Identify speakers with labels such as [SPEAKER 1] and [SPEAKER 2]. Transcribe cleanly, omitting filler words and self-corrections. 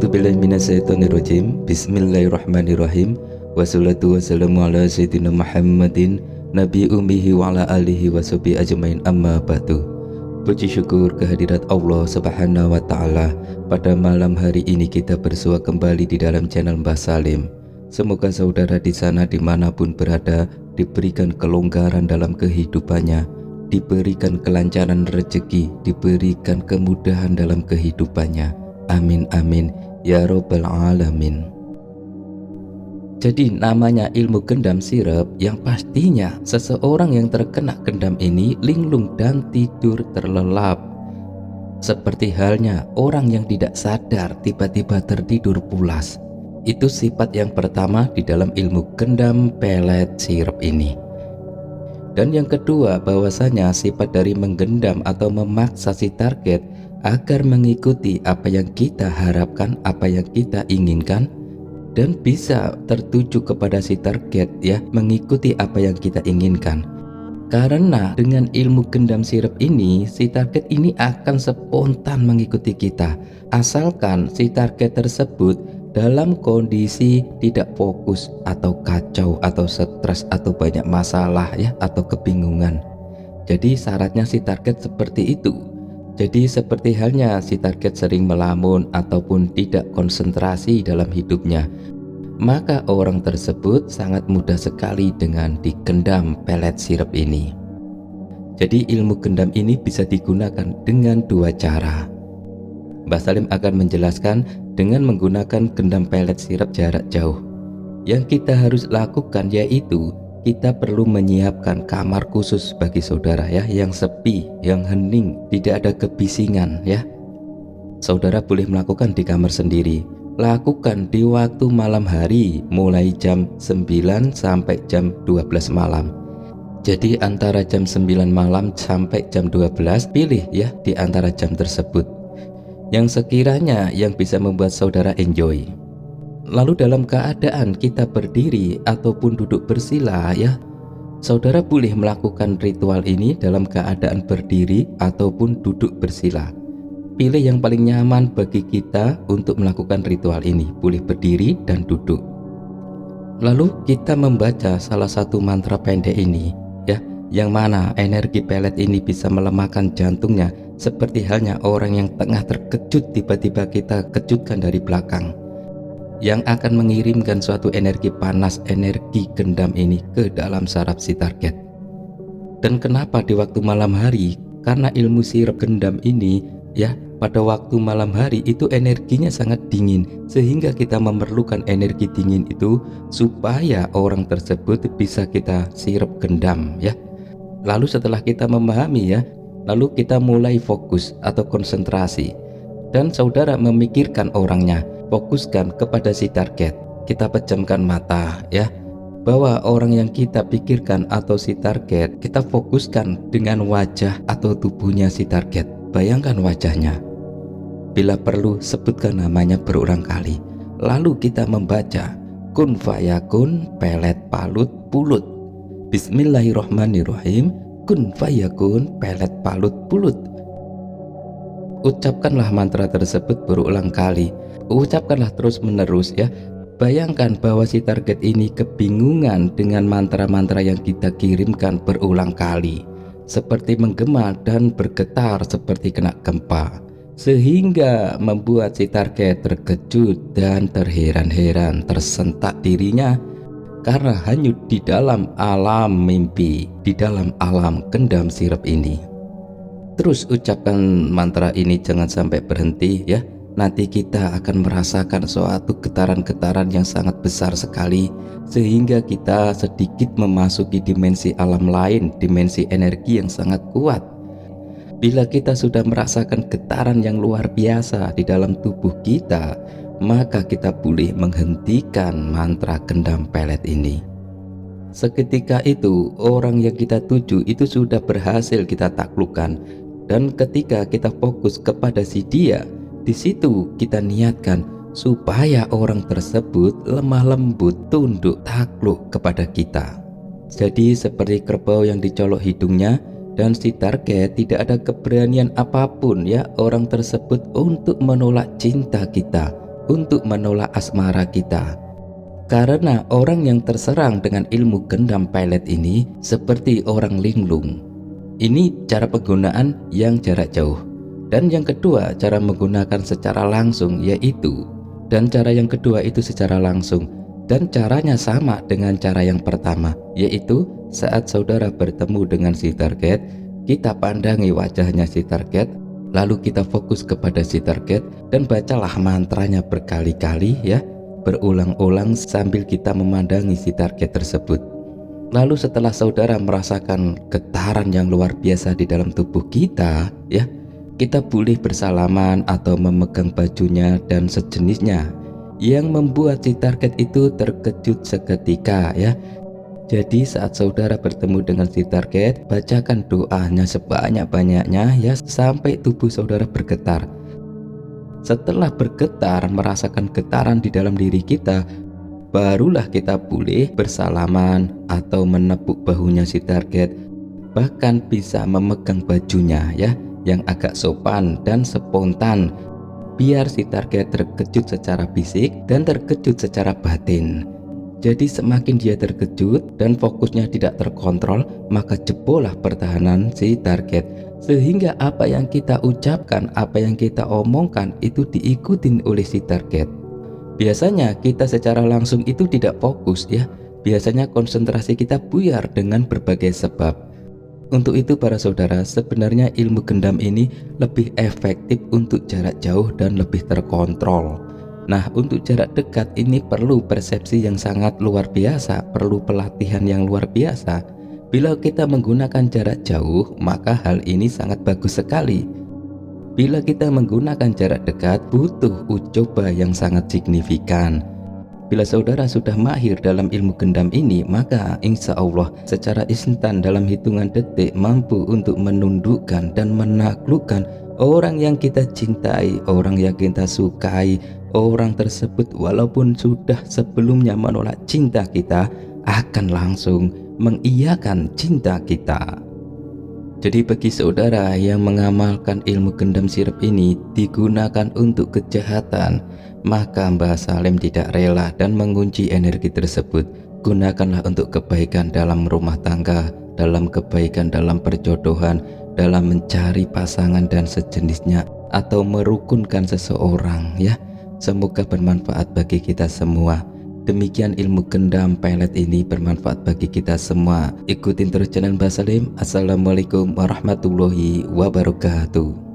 [SPEAKER 1] A'udzubillahi minasyaitonirrajim. Bismillahirrahmanirrahim. Wassalatu wassalamu ala sayyidina Muhammadin Nabi ummihi wa ala alihi washabihi ajmain, amma ba'du. Puji syukur kehadirat Allah Subhanahu wa ta'ala. Pada malam hari ini kita bersua kembali di dalam channel Mbah Salim. Semoga saudara di sana dimanapun berada diberikan kelonggaran dalam kehidupannya, diberikan kelancaran rezeki, diberikan kemudahan dalam kehidupannya. Amin amin ya robbal alamin. Jadi namanya ilmu gendam sirep, yang pastinya seseorang yang terkena gendam ini linglung dan tidur terlelap. Seperti halnya orang yang tidak sadar tiba-tiba tertidur pulas. Itu sifat yang pertama di dalam ilmu gendam pelet sirep ini. Dan yang kedua, bahwasanya sifat dari menggendam atau memaksa si target agar mengikuti apa yang kita harapkan, apa yang kita inginkan, dan bisa tertuju kepada si target, ya, mengikuti apa yang kita inginkan. Karena dengan ilmu gendam sirep ini, si target ini akan spontan mengikuti kita, asalkan si target tersebut dalam kondisi tidak fokus atau kacau atau stres atau banyak masalah, ya, atau kebingungan. Jadi syaratnya si target seperti itu. Jadi seperti halnya si target sering melamun ataupun tidak konsentrasi dalam hidupnya, maka orang tersebut sangat mudah sekali dengan digendam pelet sirep ini. Jadi ilmu gendam ini bisa digunakan dengan dua cara. Mbah Salim akan menjelaskan dengan menggunakan gendam pelet sirep jarak jauh. Yang kita harus lakukan yaitu kita perlu menyiapkan kamar khusus bagi saudara, ya, yang sepi, yang hening, tidak ada kebisingan, ya. Saudara boleh melakukan di kamar sendiri. Lakukan di waktu malam hari mulai jam 9 sampai jam 12 malam. Jadi antara jam 9 malam sampai jam 12, pilih, ya, di antara jam tersebut yang sekiranya yang bisa membuat saudara enjoy. Lalu dalam keadaan kita berdiri ataupun duduk bersila, ya, saudara boleh melakukan ritual ini dalam keadaan berdiri ataupun duduk bersila. Pilih yang paling nyaman bagi kita untuk melakukan ritual ini, boleh berdiri dan duduk. Lalu kita membaca salah satu mantra pendek ini, ya, yang mana energi pelet ini bisa melemahkan jantungnya, seperti halnya orang yang tengah terkejut tiba-tiba kita kejutkan dari belakang, yang akan mengirimkan suatu energi panas, energi gendam ini ke dalam saraf si target. Dan kenapa di waktu malam hari? Karena ilmu sirep gendam ini, ya, pada waktu malam hari itu energinya sangat dingin, sehingga kita memerlukan energi dingin itu supaya orang tersebut bisa kita sirep gendam, ya. Lalu setelah kita memahami, ya, lalu kita mulai fokus atau konsentrasi, dan saudara memikirkan orangnya. Fokuskan kepada si target. Kita pejamkan mata, ya, bahwa orang yang kita pikirkan atau si target, kita fokuskan dengan wajah atau tubuhnya si target. Bayangkan wajahnya. Bila perlu sebutkan namanya berulang kali. Lalu kita membaca kun fayakun pelet palut pulut. Bismillahirrahmanirrahim. Kun fayakun pelet palut pulut. Ucapkanlah mantra tersebut berulang kali. Ucapkanlah terus menerus, ya. Bayangkan bahwa si target ini kebingungan dengan mantra-mantra yang kita kirimkan berulang kali, seperti menggema dan bergetar seperti kena gempa, sehingga membuat si target terkejut dan terheran-heran, tersentak dirinya karena hanyut di dalam alam mimpi, di dalam alam gendam sirep ini. Terus ucapkan mantra ini, jangan sampai berhenti, ya. Nanti kita akan merasakan suatu getaran-getaran yang sangat besar sekali, sehingga kita sedikit memasuki dimensi alam lain, dimensi energi yang sangat kuat. Bila kita sudah merasakan getaran yang luar biasa di dalam tubuh kita, maka kita boleh menghentikan mantra gendam pelet ini. Seketika itu orang yang kita tuju itu sudah berhasil kita taklukkan, dan ketika kita fokus kepada si dia, di situ kita niatkan supaya orang tersebut lemah lembut, tunduk, takluk kepada kita. Jadi seperti kerbau yang dicolok hidungnya, dan si target tidak ada keberanian apapun, ya, orang tersebut untuk menolak cinta kita, untuk menolak asmara kita. Karena orang yang terserang dengan ilmu gendam pelet ini seperti orang linglung. Ini cara penggunaan yang jarak jauh. Dan yang kedua, cara menggunakan secara langsung yaitu. Dan cara yang kedua itu secara langsung. Dan caranya sama dengan cara yang pertama, yaitu saat saudara bertemu dengan si target, kita pandangi wajahnya si target, lalu kita fokus kepada si target dan bacalah mantranya berkali-kali ya, berulang-ulang sambil kita memandangi si target tersebut. Lalu setelah saudara merasakan getaran yang luar biasa di dalam tubuh kita ya, kita boleh bersalaman atau memegang bajunya dan sejenisnya yang membuat si target itu terkejut seketika ya. Jadi saat saudara bertemu dengan si target, bacakan doanya sebanyak-banyaknya ya sampai tubuh saudara bergetar. Setelah bergetar, merasakan getaran di dalam diri kita, barulah kita boleh bersalaman atau menepuk bahunya si target, bahkan bisa memegang bajunya ya, yang agak sopan dan spontan, biar si target terkejut secara fisik dan terkejut secara batin. Jadi semakin dia terkejut dan fokusnya tidak terkontrol, maka jebollah pertahanan si target, sehingga apa yang kita ucapkan, apa yang kita omongkan itu diikutin oleh si target. Biasanya kita secara langsung itu tidak fokus ya, biasanya konsentrasi kita buyar dengan berbagai sebab. Untuk itu para saudara, sebenarnya ilmu gendam ini lebih efektif untuk jarak jauh dan lebih terkontrol. Nah, untuk jarak dekat ini perlu persepsi yang sangat luar biasa, perlu pelatihan yang luar biasa. Bila kita menggunakan jarak jauh, maka hal ini sangat bagus sekali. Bila kita menggunakan jarak dekat, butuh uji coba yang sangat signifikan. Bila saudara sudah mahir dalam ilmu gendam ini, maka insya Allah secara instan dalam hitungan detik mampu untuk menundukkan dan menaklukkan orang yang kita cintai, orang yang kita sukai. Orang tersebut walaupun sudah sebelumnya menolak cinta kita, akan langsung mengiyakan cinta kita. Jadi bagi saudara yang mengamalkan ilmu gendam sirap ini digunakan untuk kejahatan, maka Mbah Salim tidak rela dan mengunci energi tersebut. Gunakanlah untuk kebaikan dalam rumah tangga, dalam kebaikan dalam perjodohan, dalam mencari pasangan dan sejenisnya, atau merukunkan seseorang ya. Semoga bermanfaat bagi kita semua. Demikian ilmu gendam pelet ini bermanfaat bagi kita semua. Ikutin terus channel Mbah Salim. Assalamualaikum warahmatullahi wabarakatuh.